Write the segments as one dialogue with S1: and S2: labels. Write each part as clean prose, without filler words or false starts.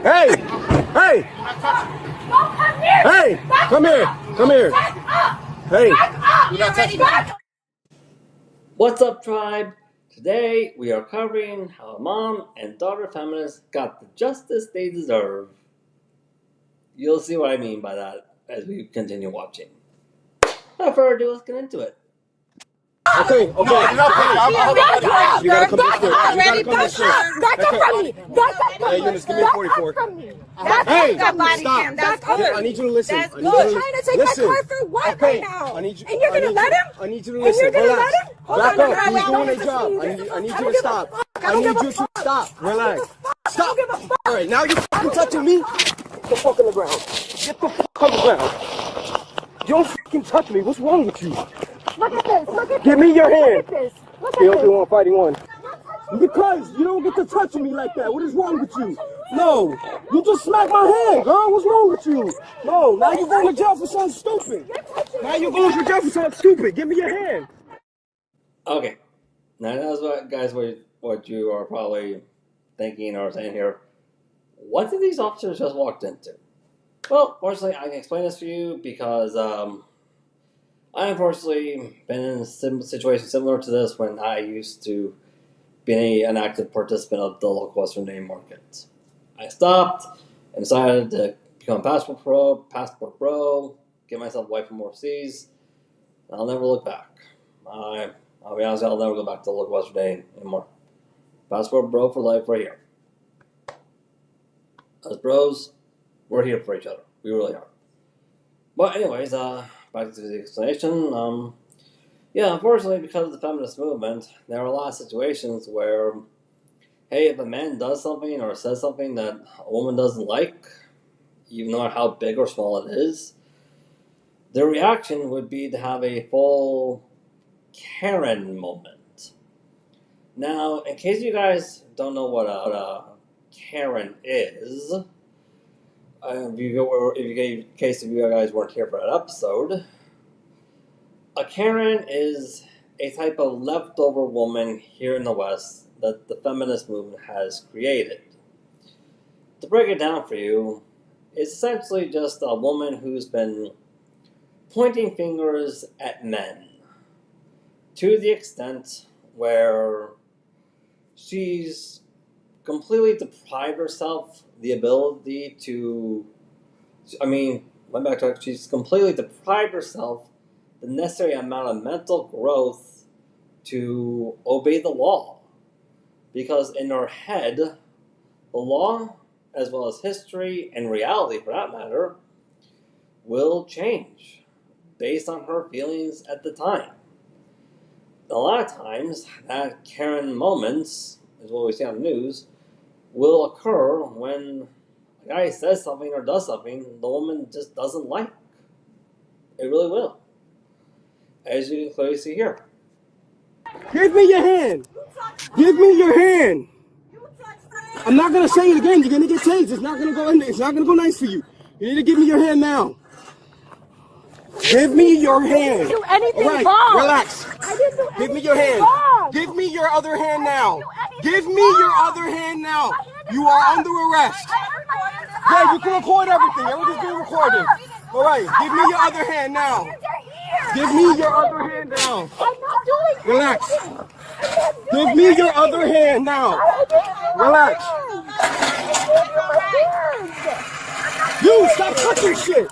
S1: Hey! Hey! Hey! Come here! Come here! Hey!
S2: What's up, tribe? Today we are covering how a mom and daughter feminists got the justice they deserve. You'll see what I mean by that as we continue watching. Without further ado, let's get into it.
S1: Okay. You gotta come this way.
S3: Back up from me.
S1: Hey, Eunice, give me a 44. Hey, stop. I need you to listen.
S3: He's trying to take my car for what right now? And you're gonna let him?
S1: I need you to listen.
S3: And you're gonna let him?
S1: Back up. He's doing their job. I need you to stop. I need you to stop. Relax. Stop. All right, now you're fucking touching me. Get the fuck on the ground. Get the fuck on the ground. You don't fucking touch me. What's wrong with you?
S3: Look at this. Look at this.
S1: Give me your hand.
S3: Look at this. Look at
S1: Okay,
S3: this.
S1: one, fighting one. Because you don't get to touch me like that. What is wrong with you? No, you just smacked my hand, girl. What's wrong with you? No, now you're going to jail for something stupid. Now you're going to jail for something stupid. Give me your hand.
S2: Okay, now that's what, guys, what you are probably thinking or saying here. What did these officers just walked into? Well, fortunately, I can explain this for you because I unfortunately been in a situation similar to this when I used to be an active participant of the local Western Day market. I stopped and decided to become passport pro, get myself away from overseas, and I'll never look back. I'll be honest, I'll never go back to the local Western Day anymore. Passport bro for life right here. As bros, we're here for each other. We really are. But anyways, back to the explanation. Yeah, unfortunately, because of the feminist movement, there are a lot of situations where, hey, if a man does something or says something that a woman doesn't like, even no matter how big or small it is, their reaction would be to have a full Karen moment. Now, in case you guys don't know what a Karen is, in case you guys weren't here for that episode, a Karen is a type of leftover woman here in the West that the feminist movement has created. To break it down for you, it's essentially just a woman who's been pointing fingers at men to the extent where she's completely deprived herself the ability to, she's completely deprived herself the necessary amount of mental growth to obey the law. Because in her head, the law, as well as history and reality for that matter, will change based on her feelings at the time. A lot of times, that Karen moments, is what we see on the news, will occur when a guy says something or does something the woman just doesn't like. It really will. As you can clearly see here.
S1: Give me your hand. Give me your hand. I'm not going to say it again. You're going to get tased. It's not going to go in there. It's not going to go nice for you. You need to give me your hand now. Give me your hand.
S3: I didn't do anything
S1: All right,
S3: wrong.
S1: relax.
S3: I didn't do
S1: Give me
S3: anything
S1: your hand.
S3: wrong.
S1: Give me your other hand now. Give me
S3: wrong.
S1: your other hand now. You are under arrest. Yeah, you can record everything. Everything's being recorded. All right, give me your other hand now. Give me your other hand now.
S3: I'm not doing
S1: Relax.
S3: anything.
S1: Give me your other hand now. Relax. You stop touching shit.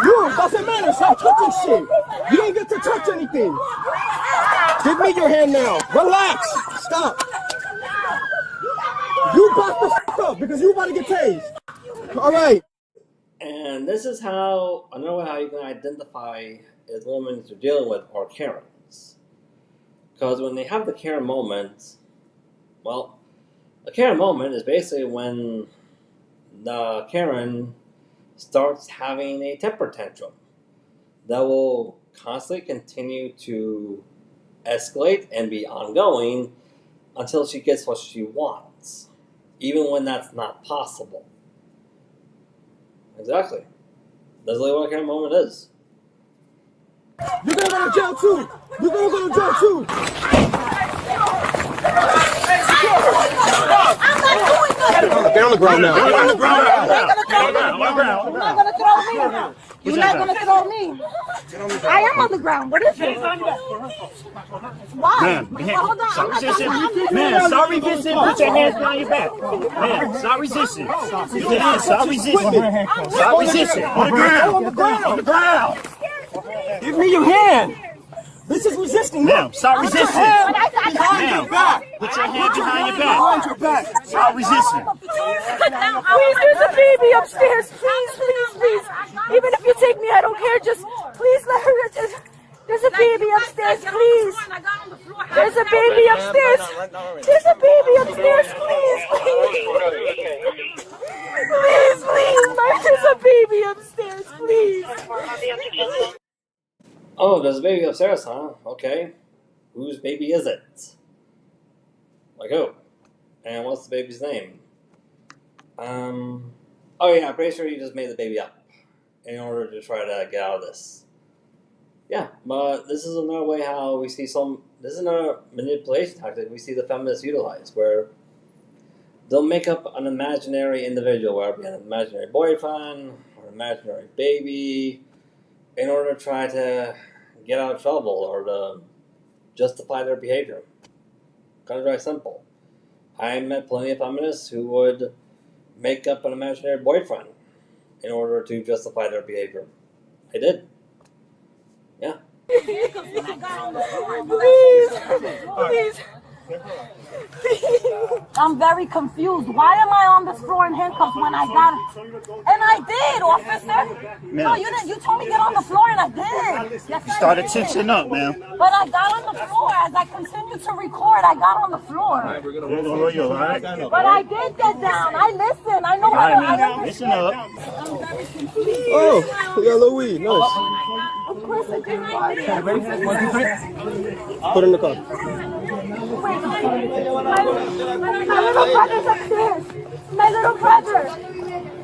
S1: You doesn't matter. Stop touching shit. You don't get to touch anything. Give me your hand now. Relax. Stop. You back the fuck up because you about to get tased. All right.
S2: And this is another way how you can identify if women you're dealing with are Karens. Because when they have the Karen moment, well, a Karen moment is basically when the Karen starts having a temper tantrum that will constantly continue to escalate and be ongoing until she gets what she wants, even when that's not possible. Exactly. That's literally what a Karen moment is.
S1: You're gonna go to jail too. You're gonna go to jail too.
S3: I'm not doing
S1: Get on the ground now. Get on the ground now.
S3: You're not gonna throw me. You're not gonna throw me. I am on the ground. What is it? Why? Hold on.
S4: Stop resisting. Man, stop resisting. Put your hands behind your back. Man, stop resisting. Stop resisting. Stop resisting. On the ground. On the ground.
S1: Give me your hand. This is resisting.
S4: Now, stop resisting.
S1: Behind your back.
S4: Put your hand behind your back.
S1: Behind your back.
S4: Stop resisting.
S3: Please, there's a baby upstairs. Please, please, please. Even if you take me, I don't care. Just please let her. There's a baby upstairs, please. There's a baby upstairs. There's a baby upstairs, please, please. Please, please. There's a baby upstairs, please.
S2: Oh, there's a baby upstairs, huh? Okay. Whose baby is it? Like who? And what's the baby's name? Oh yeah, I'm pretty sure you just made the baby up in order to try to get out of this. Yeah, but this is another way how we see this is another manipulation tactic we see the feminists utilize, where they'll make up an imaginary individual, whether it be an imaginary boyfriend or an imaginary baby, in order to try to get out of trouble or to justify their behavior. Kind of very simple. I met plenty of feminists who would make up an imaginary boyfriend in order to justify their behavior. I did. Yeah.
S3: Please, please. I'm very confused. Why am I on this floor in handcuffs when I got it? And I did, officer. No, you didn't. You told me get on the floor, and I did. Yes,
S4: You started tensing up, man.
S3: But I got on the floor. As I continued to record, I got on the floor. But I did get down. I listened. I know how to
S4: Listen up.
S3: I'm very confused.
S1: Oh, we got a little weed. Nice.
S3: Of course I did. Okay,
S1: ready? 1, 2, 3. Put it in the car.
S3: My little brother's upstairs. My little brother.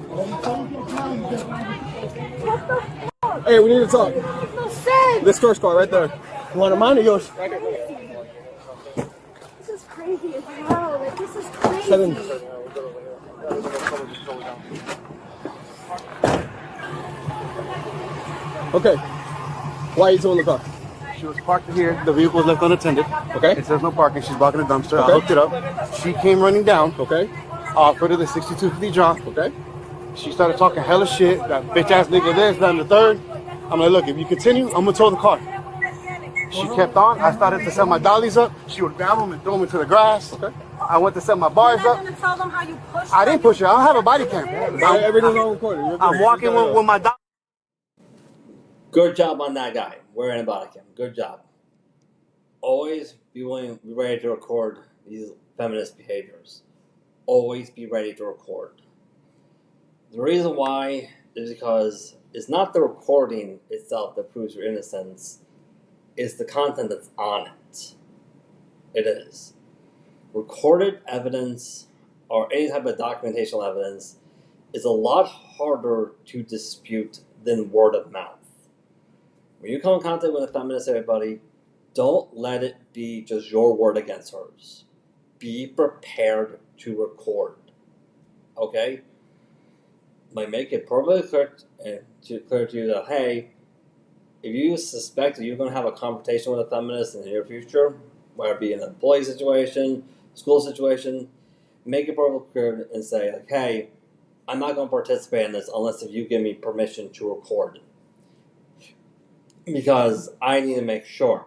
S3: What the fuck?
S1: Hey, we need to talk.
S3: No sense.
S1: This first car right there. You want mine or yours?
S3: This is crazy as hell. Like, this is crazy.
S1: 7. Okay. Why are you towing the car?
S5: She was parked here. The vehicle was left unattended.
S1: Okay.
S5: It says no parking. She's blocking the dumpster.
S1: Okay.
S5: I hooked it up. She came running down.
S1: Okay.
S5: Offered her the 6250 drop.
S1: Okay.
S5: She started talking hella shit. That bitch ass nigga this, that, and the third. I'm like, look, if you continue, I'm gonna tow the car. She kept on. I started to set my dollies up. She would grab them and throw them into the grass.
S1: Okay.
S5: I went to set my bars
S3: You're
S5: up.
S3: not gonna tell them how you pushed
S5: I didn't push her. I don't have a body cam.
S1: Everything's on recording. You're good.
S5: I'm walking with my dollies.
S2: Good job on that guy wearing a body cam. Good job. Always be ready to record these feminist behaviors. Always be ready to record. The reason why is because it's not the recording itself that proves your innocence. It's the content that's on it. It is. Recorded evidence or any type of documentational evidence is a lot harder to dispute than word of mouth. When you come in contact with a feminist, everybody, don't let it be just your word against hers. Be prepared to record. Okay? Like, make it perfectly clear to you that, hey, if you suspect that you're going to have a confrontation with a feminist in the near future, whether it be in an employee situation, school situation, make it perfectly clear and say, like, hey, I'm not going to participate in this unless if you give me permission to record. Because I need to make sure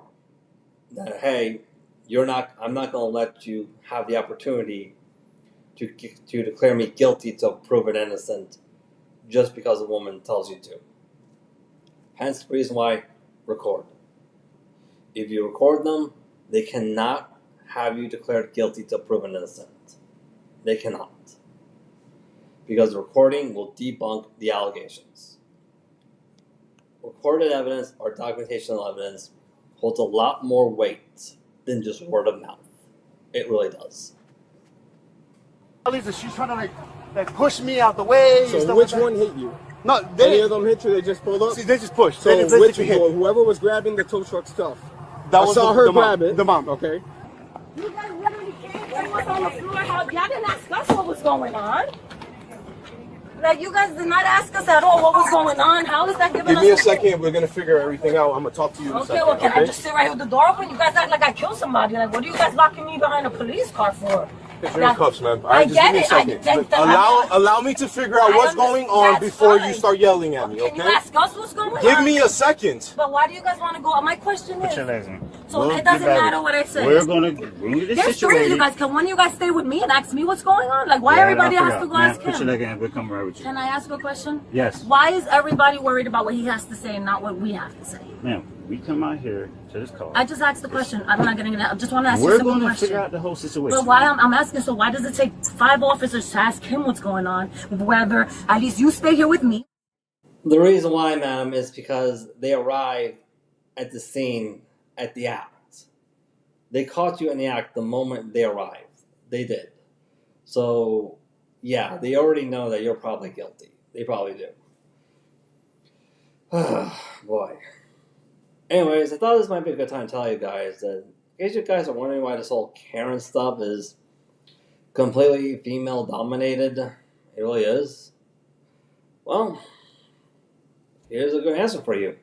S2: that, hey, I'm not going to let you have the opportunity to declare me guilty to proven innocent just because a woman tells you to. Hence the reason why record. If you record them, they cannot have you declared guilty to proven innocent. They cannot. Because the recording will debunk the allegations. Recorded evidence or documentational evidence holds a lot more weight than just word of mouth. It really does.
S5: She's trying to push me out the way.
S1: So which one hit you?
S5: No,
S1: Any of them hit you? They just pulled up?
S5: See, they just pushed.
S1: So
S5: they hit.
S1: whoever was grabbing the tow truck stuff,
S5: That
S1: I
S5: was
S1: saw
S5: the
S1: her
S5: mom.
S1: grab it.
S5: The mom.
S1: Okay.
S3: You guys literally came us on the floor. Y'all didn't ask us what was going on. Like, you guys did not ask us at all what was going on. How is that giving us...
S1: Give me a second. We're going to figure everything out. I'm going to talk to you in a second.
S3: Okay, well, can I just sit right here with the door open? You guys act like I killed somebody. Like, what are you guys locking me behind a police car for?
S1: Because you're in cuffs, man. All
S3: I
S1: right, just give
S3: get
S1: me a
S3: it.
S1: second. Allow me to figure out what's going on before you start yelling at me, okay?
S3: Can you ask us what's going on?
S1: Give me a second.
S3: But why do you guys want to go? My question is...
S4: Put your legs in.
S3: So it doesn't matter what I say.
S4: We're going to bring you this
S3: There's three of you guys. Can one of you guys stay with me and ask me what's going on? Like, why everybody has to go ask him?
S4: Put your leg in. We'll come right with you.
S3: Can I ask a question?
S4: Yes.
S3: Why is everybody worried about what he has to say and not what we have to say?
S4: Ma'am, we come out here to this car.
S3: I just asked the question. I'm not getting it. I just want to ask you a
S4: We're
S3: simple
S4: going to
S3: question.
S4: figure out the whole situation.
S3: But why I'm asking, so why does it take 5 officers to ask him what's going on? Whether at least you stay here with me.
S2: The reason why, ma'am, is because they arrived at the scene at the act. They caught you in the act the moment they arrived. They did. So, yeah, they already know that you're probably guilty. They probably do. Boy. Anyways, I thought this might be a good time to tell you guys that in case you guys are wondering why this whole Karen stuff is completely female dominated, it really is. Well, here's a good answer for you.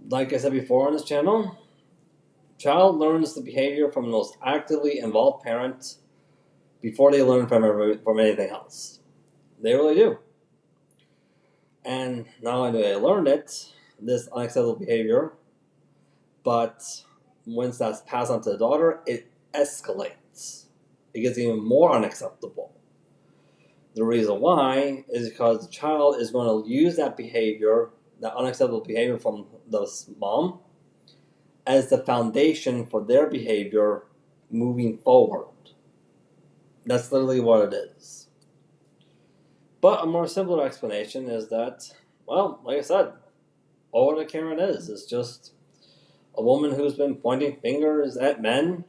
S2: Like I said before on this channel, child learns the behavior from the most actively involved parent before they learn from anything else. They really do. And not only do they learn it, this unacceptable behavior, but once that's passed on to the daughter, it escalates. It gets even more unacceptable. The reason why is because the child is going to use that behavior, that unacceptable behavior from the mom, as the foundation for their behavior moving forward. That's literally what it is. But a more simpler explanation is that, well, like I said, all that Karen is just a woman who's been pointing fingers at men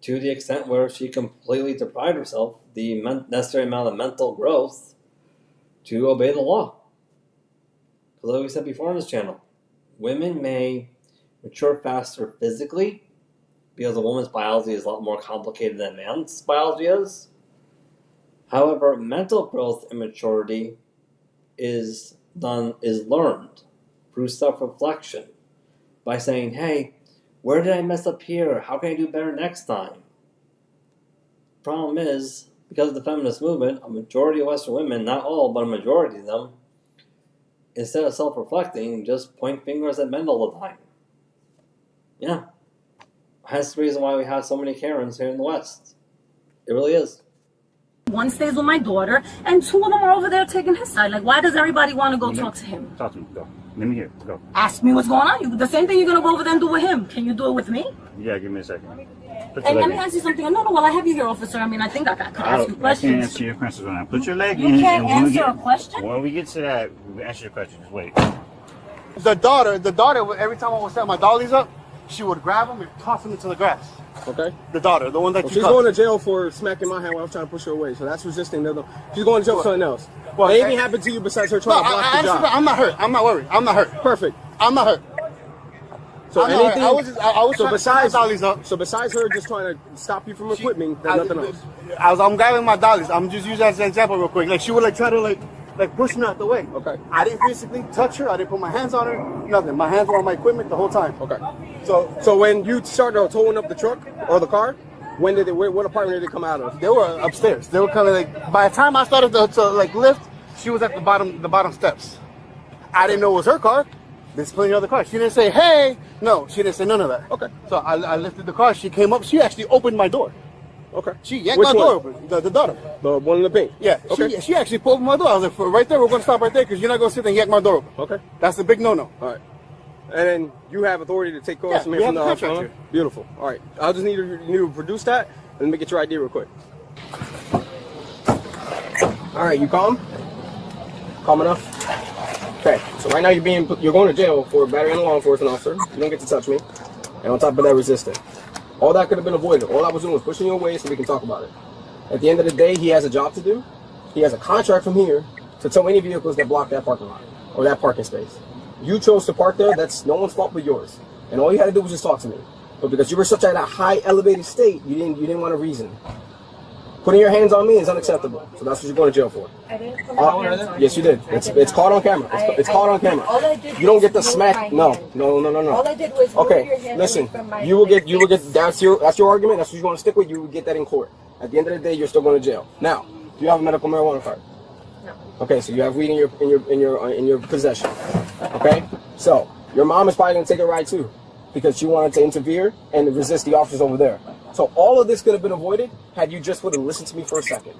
S2: to the extent where she completely deprived herself the necessary amount of mental growth to obey the law. Because like we said before on this channel, women may mature faster physically because a woman's biology is a lot more complicated than a man's biology is. However, mental growth and maturity is learned through self-reflection by saying, hey, where did I mess up here? How can I do better next time? Problem is, because of the feminist movement, a majority of Western women, not all, but a majority of them, instead of self-reflecting, just point fingers at men all the time. Yeah. That's the reason why we have so many Karens here in the West. It really is.
S3: One stays with my daughter, and 2 of them are over there taking his side. Like, why does everybody want to go talk to him?
S4: Talk to me. Go. Let me hear. Go.
S3: Ask me what's going on. The same thing you're going to go over there and do with him. Can you do it with me?
S4: Yeah, give me a second.
S3: And let me ask you something. No, while I have you here, officer, I mean, I think I can ask you
S4: I
S3: questions.
S4: can't answer your questions right now. Put your leg in.
S3: You can't answer a question?
S4: When we get to that, we'll answer your questions. Wait.
S5: The daughter, every time I would set my dollies up, she would grab them and toss them into the grass.
S1: Okay.
S5: The daughter, the one that
S1: she's going to jail for smacking my hand while I was trying to push her away. So that's resisting. She's going to jail for something else. Well, anything happened to you besides her trying to block the job?
S5: I'm not hurt. I'm not worried. I'm not hurt.
S1: Perfect.
S5: I'm not hurt.
S1: So
S5: I'm
S1: anything?
S5: I was
S1: so besides
S5: dollies up.
S1: So besides her just trying to stop you from equipment, there's nothing else.
S5: I'm grabbing my dollies. I'm just using that as an example real quick. Like she would try to push me out the way. Okay. I didn't physically touch her. I didn't put my hands on her. Nothing. My hands were on my equipment the whole time.
S1: Okay. So when you started towing up the truck or the car, what apartment did they come out of?
S5: They were upstairs. They were kind of by the time I started to lift, she was at the bottom steps. I didn't know it was her car. There's plenty of other cars. She didn't say, hey. No, she didn't say none of that. Okay. So I lifted the car. She came up. She actually opened my door. Okay. She yanked my door open. The daughter.
S1: The one in the pink?
S5: Yeah. Okay. She actually pulled my door. I was like, right there, we're going to stop right there because you're not going to sit there and yank my door open. Okay. That's a big no-no.
S1: All right. And then you have authority to take calls from here from the contract. Beautiful. All right. I'll just need you to produce that and let me get your ID real quick. All right. You calm? Calm enough? Okay. So right now you're going to jail for battery on a law enforcement officer. You don't get to touch me. And on top of that, resisting. All that could have been avoided. All I was doing was pushing you away so we can talk about it. At the end of the day, he has a job to do. He has a contract from here to tow any vehicles that block that parking lot or that parking space. You chose to park there. That's no one's fault but yours. And all you had to do was just talk to me. But because you were such at a high elevated state, you didn't want to reason. Putting your hands on me is unacceptable. So that's what you're going to jail for.
S3: I didn't put my hands on
S1: Yes, you did. It's caught on camera. It's caught on camera.
S3: All I did
S1: You don't
S3: was
S1: get to
S3: move
S1: smack.
S3: my
S1: No.
S3: hand.
S1: All
S3: I did was move your hand
S1: listen.
S3: away from my
S1: You will get.
S3: face.
S1: That's your argument. That's what you want to stick with. You will get that in court. At the end of the day, you're still going to jail. Now, do you have a medical marijuana card?
S3: No.
S1: Okay, so you have weed in your possession. Okay, so your mom is probably going to take a ride too, because she wanted to interfere and resist the officers over there. So all of this could have been avoided had you just would have listened to me for a second,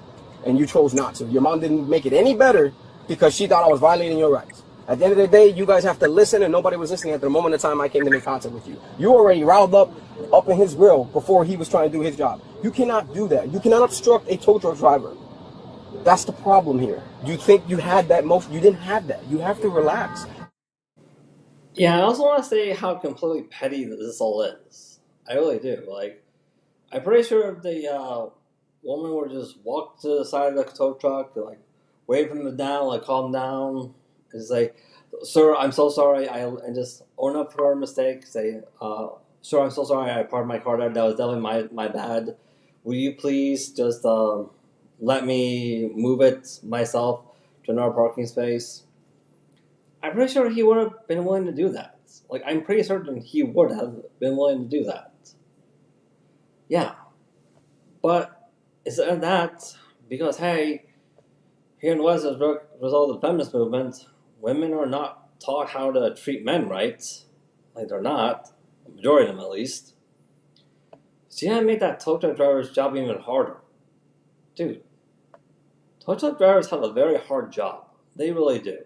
S1: and you chose not to. Your mom didn't make it any better because she thought I was violating your rights. At the end of the day, you guys have to listen, and nobody was listening at the moment of time I came to make contact with you. You already riled up in his grill before he was trying to do his job. You cannot do that. You cannot obstruct a tow truck driver. That's the problem here. You think you had that most? You didn't have that. You have to relax.
S2: Yeah, I also want to say how completely petty this all is. I really do. Like, I'm pretty sure if the woman would just walk to the side of the tow truck, like wave him down, like calm down. It's like, sir, I'm so sorry. And just own up for our mistake. Say, sir, I'm so sorry. I parked my car there. That was definitely my bad. Will you please just let me move it myself to another parking space? I'm pretty sure he would have been willing to do that. Like, I'm pretty certain he would have been willing to do that. Yeah. But instead of that, because, hey, here in the West, as a result of the feminist movement, women are not taught how to treat men right. Like, they're not. The majority of them, at least. So yeah, it made that tow truck driver's job even harder. Dude, tow truck drivers have a very hard job. They really do.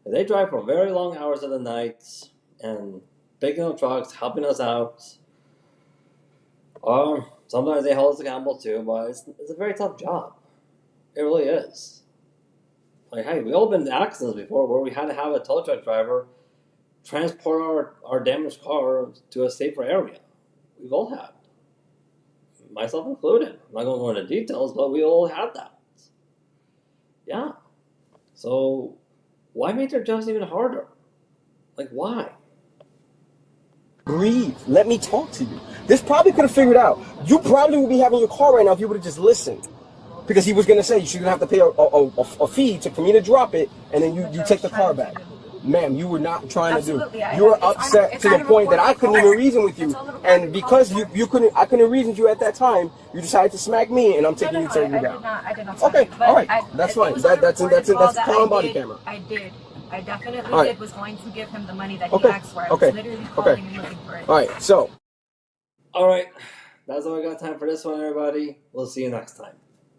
S2: They drive for very long hours of the night and picking up trucks, helping us out. Or sometimes they hold us accountable too, but it's a very tough job. It really is. Like, hey, we all been in accidents before where we had to have a tow truck driver transport our damaged car to a safer area. We've all had. Myself included. I'm not going to go into details, but we all had that. Yeah. So, why make their jobs even harder? Like, why?
S1: Breathe. Let me talk to you. This probably could have figured out. You probably would be having your car right now if you would have just listened. Because he was going to say, you're going to have to pay a fee for me to drop it, and then you take the car back. Ma'am, you were not trying to do. You were upset to the point that I couldn't even reason with you. And because I couldn't reason with you at that time, you decided to smack me, and I'm taking you to take you down.
S3: I did not.
S1: Okay, all right. That's fine. That's caught on body camera.
S3: I did. I definitely
S1: right.
S3: was going to give him the money that he asked for. I was literally calling and looking for it.
S1: All right, so.
S2: All right. That's all I got time for this one, everybody. We'll see you next time.